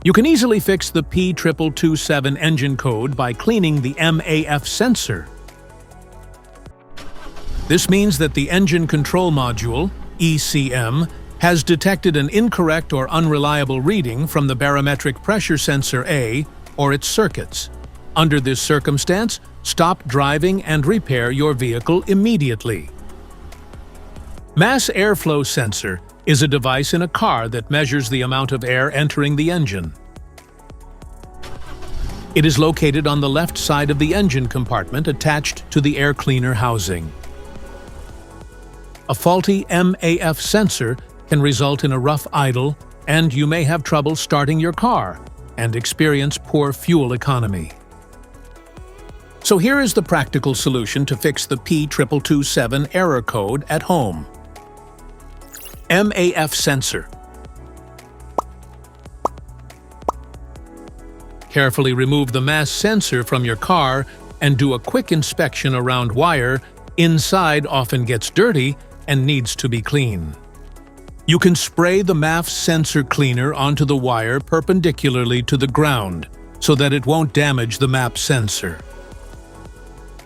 You can easily fix the P2227 engine code by cleaning the MAF sensor. This means that the engine control module, ECM, has detected an incorrect or unreliable reading from the barometric pressure sensor A or its circuits. Under this circumstance, stop driving and repair your vehicle immediately. Mass airflow sensor is a device in a car that measures the amount of air entering the engine. It is located on the left side of the engine compartment attached to the air cleaner housing. A faulty MAF sensor can result in a rough idle, and you may have trouble starting your car and experience poor fuel economy. So here is the practical solution to fix the P2227 error code at home. MAF sensor. Carefully remove the mass sensor from your car and do a quick inspection around wire. Inside often gets dirty and needs to be clean. You can spray the MAF sensor cleaner onto the wire perpendicularly to the ground so that it won't damage the MAF sensor.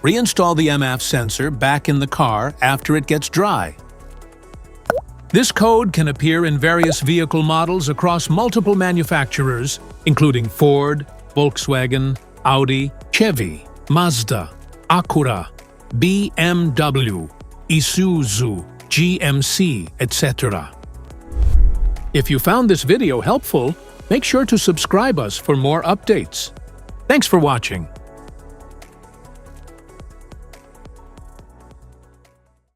Reinstall the MAF sensor back in the car after it gets dry. This code can appear in various vehicle models across multiple manufacturers, including Ford, Volkswagen, Audi, Chevy, Mazda, Acura, BMW, Isuzu, GMC, etc. If you found this video helpful, make sure to subscribe us for more updates. Thanks for watching.